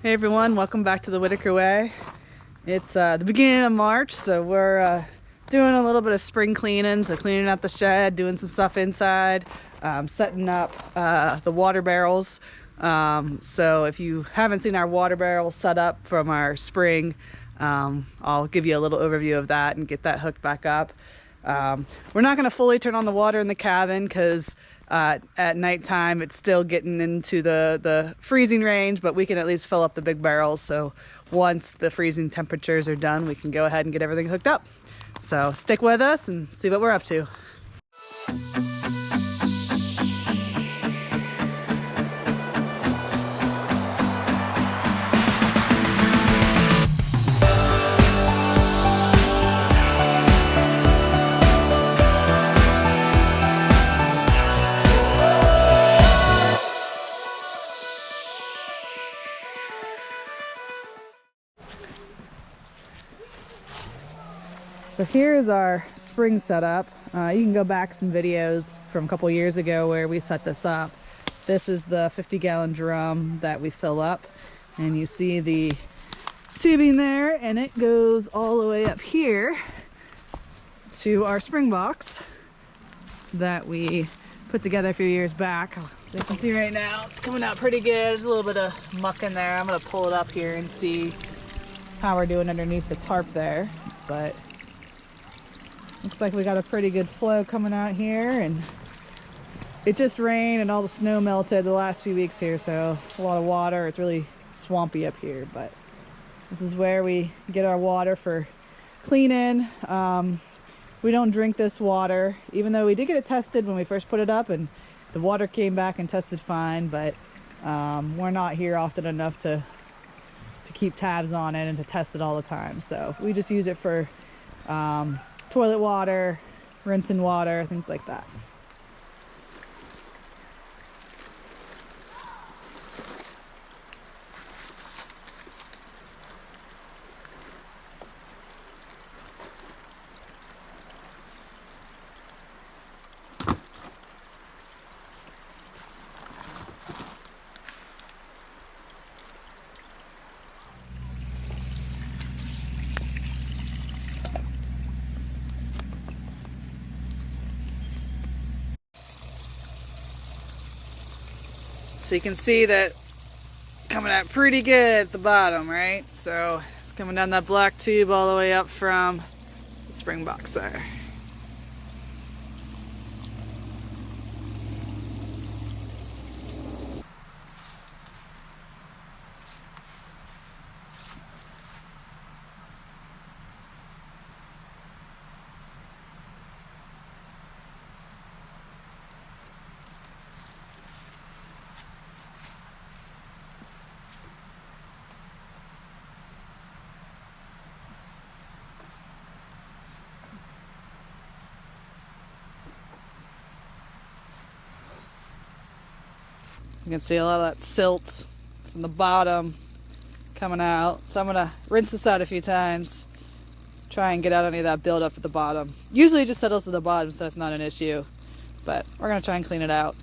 Hey everyone, welcome back to the Whit-Acre way. It's the beginning of March, so we're doing a little bit of spring cleaning, so cleaning out the shed, doing some stuff inside, setting up the water barrels. So if you haven't seen our water barrels set up from our spring, I'll give you a little overview of that and get that hooked back up. We're not going to fully turn on the water in the cabin because at nighttime it's still getting into the freezing range, but we can at least fill up the big barrels, so once the freezing temperatures are done we can go ahead and get everything hooked up. So stick with us and see what we're up to. So here's our spring setup. You can go back some videos from a couple years ago where we set this up. This is the 50-gallon drum that we fill up, and you see the tubing there, and it goes all the way up here to our spring box that we put together a few years back. So you can see right now it's coming out pretty good. There's a little bit of muck in there. I'm gonna pull it up here and see how we're doing underneath the tarp there, but looks like we got a pretty good flow coming out here, and it just rained and all the snow melted the last few weeks here, so a lot of water. It's really swampy up here, but this is where we get our water for cleaning. We don't drink this water, even though we did get it tested when we first put it up and the water came back and tested fine, but we're not here often enough to keep tabs on it and to test it all the time. So we just use it for toilet water, rinsing water, things like that. So you can see that coming out pretty good at the bottom, right? So it's coming down that black tube all the way up from the spring box there. You can see a lot of that silt from the bottom coming out. So I'm gonna rinse this out a few times, try and get out any of that buildup at the bottom. Usually it just settles to the bottom, so that's not an issue, but we're gonna try and clean it out.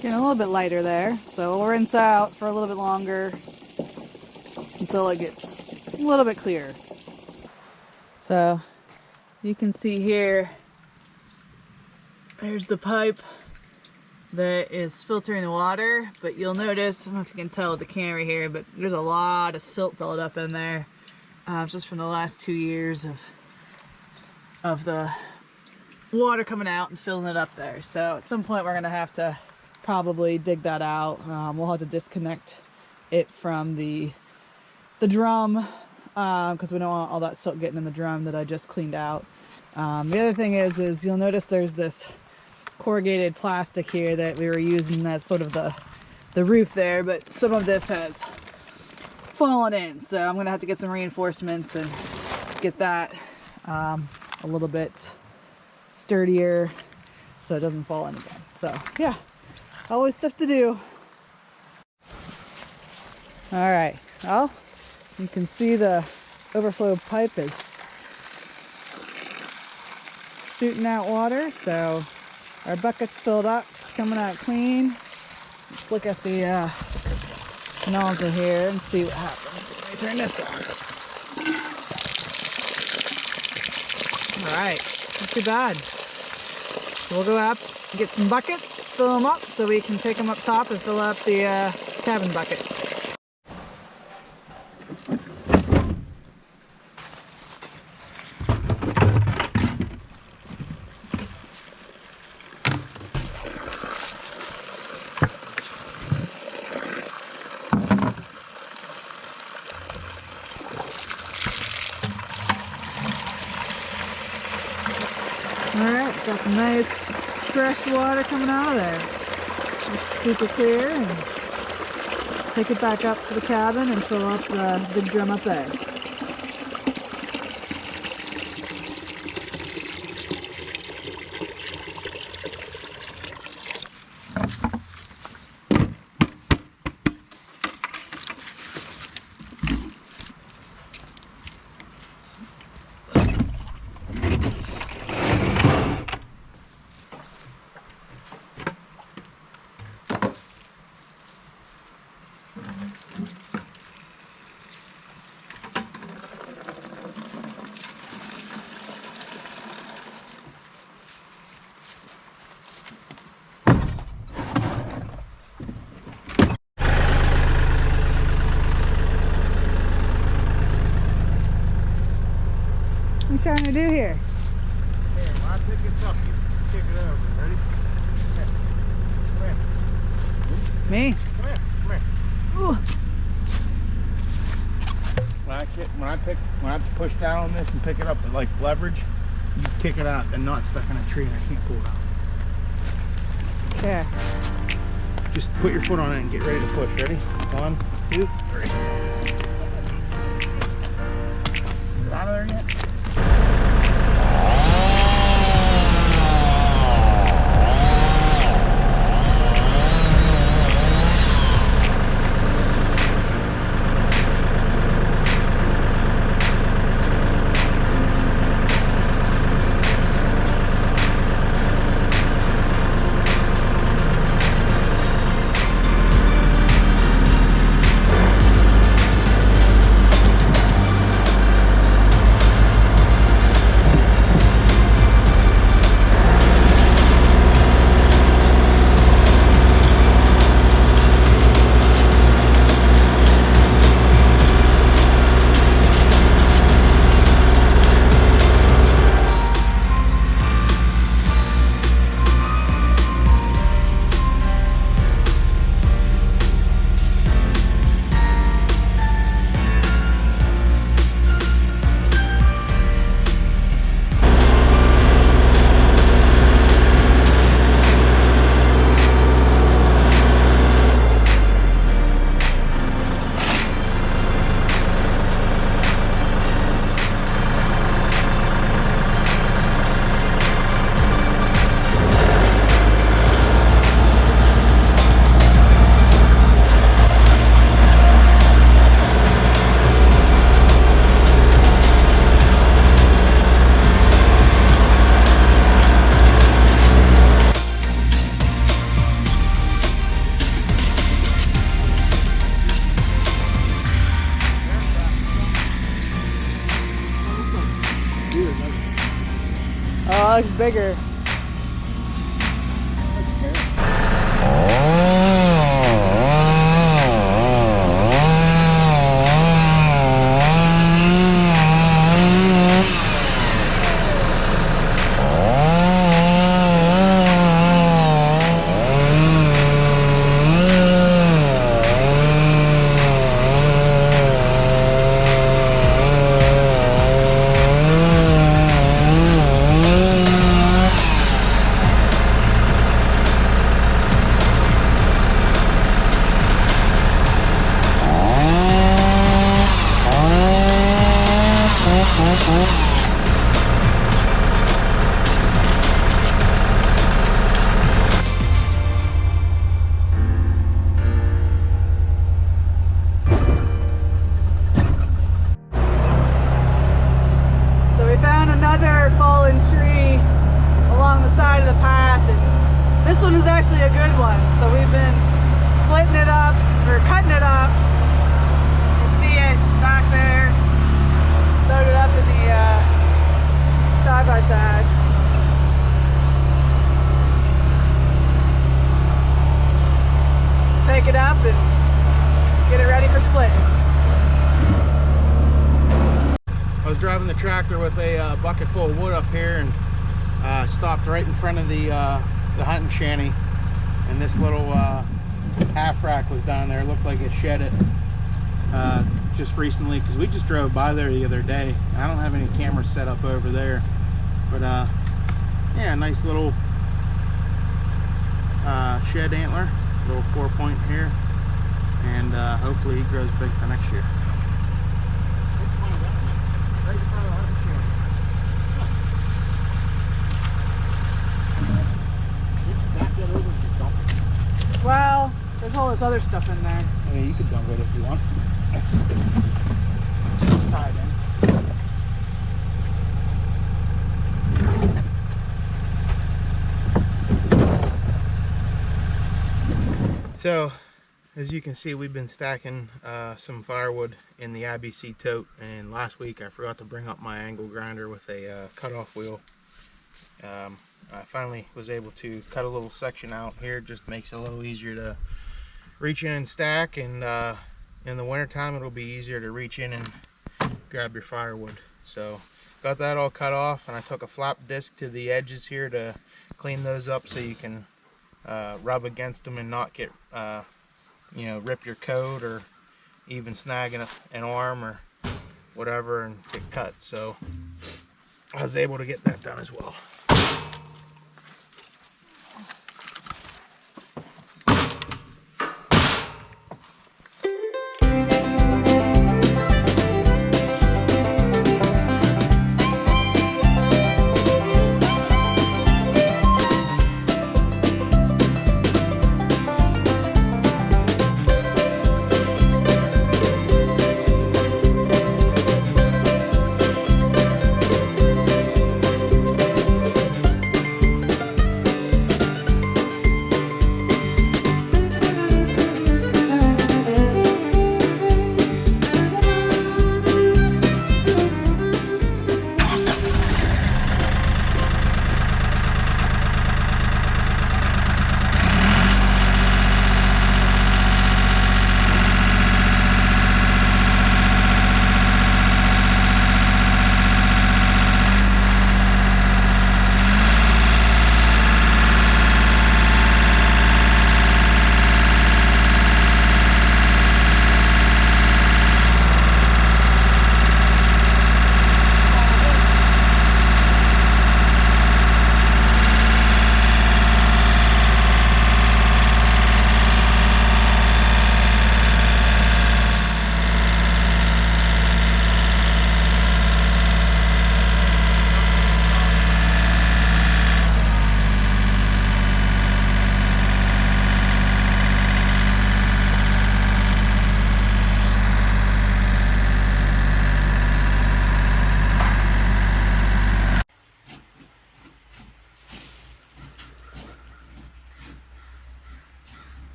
Getting a little bit lighter there, so we'll rinse out for a little bit longer until it gets a little bit clearer. So you can see here, there's the pipe that is filtering the water, but you'll notice, I don't know if you can tell with the camera here, but there's a lot of silt built up in there, just from the last 2 years of the water coming out and filling it up there. So at some point we're gonna have to probably dig that out. We'll have to disconnect it from the drum because we don't want all that silt getting in the drum that I just cleaned out. The other thing is you'll notice there's this corrugated plastic here that we were using as sort of the roof there, but some of this has fallen in, so I'm gonna have to get some reinforcements and get that a little bit sturdier so it doesn't fall in again. So yeah, always stuff to do. All right, well, you can see the overflow pipe is shooting out water, so our bucket's filled up. It's coming out clean. Let's look at the nozzle here and see what happens when I turn this on. All right, not too bad. So we'll go up, get some buckets, fill them up so we can take them up top and fill up the cabin bucket. Alright, got some nice fresh water coming out of there. Looks super clear, and take it back up to the cabin and fill up the big drum up there. What are you trying to do here? Here, when I pick it up, you kick it over. Ready? Come here. Me? Come here. Come here. Ooh. When I push down on this and pick it up at like leverage, you kick it out. The knot's stuck in a tree and I can't pull it out. Okay. Just put your foot on it and get ready to push. Ready? 1, 2, 3. Is it out of there yet? Oh, it's bigger. pick it up and get it ready for splitting. I was driving the tractor with a bucket full of wood up here, and stopped right in front of the hunting shanty, and this little half rack was down there. It looked like it shed it just recently, because we just drove by there the other day. I don't have any cameras set up over there, but yeah, nice little shed antler, little 4-point here, and hopefully he grows big for next year. Well, there's all this other stuff in there. Yeah, you could dump it if you want. It's tied in. So, as you can see, we've been stacking some firewood in the IBC tote, and last week I forgot to bring up my angle grinder with a cutoff wheel. I finally was able to cut a little section out here. It just makes it a little easier to reach in and stack, and in the wintertime it'll be easier to reach in and grab your firewood. So got that all cut off, and I took a flap disc to the edges here to clean those up so you can rub against them and not get you know, rip your coat or even snag an arm or whatever and get cut. So I was able to get that done as well.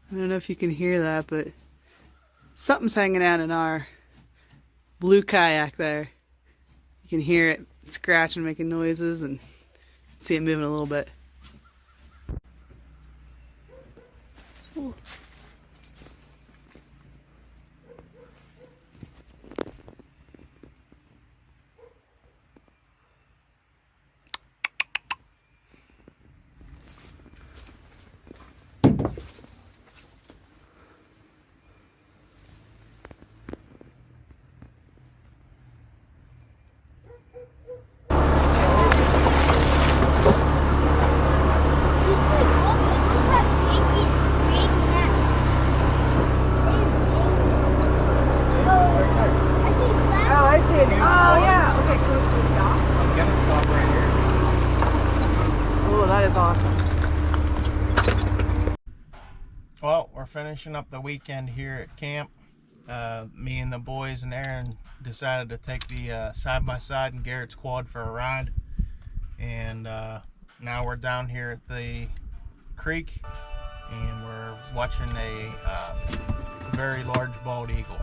I don't know if you can hear that, but something's hanging out in our blue kayak there. You can hear it scratching, making noises, and see it moving a little bit. Ooh. Well, we're finishing up the weekend here at camp. Me and the boys and Aaron decided to take the side-by-side and Garrett's quad for a ride. And now we're down here at the creek and we're watching a very large bald eagle.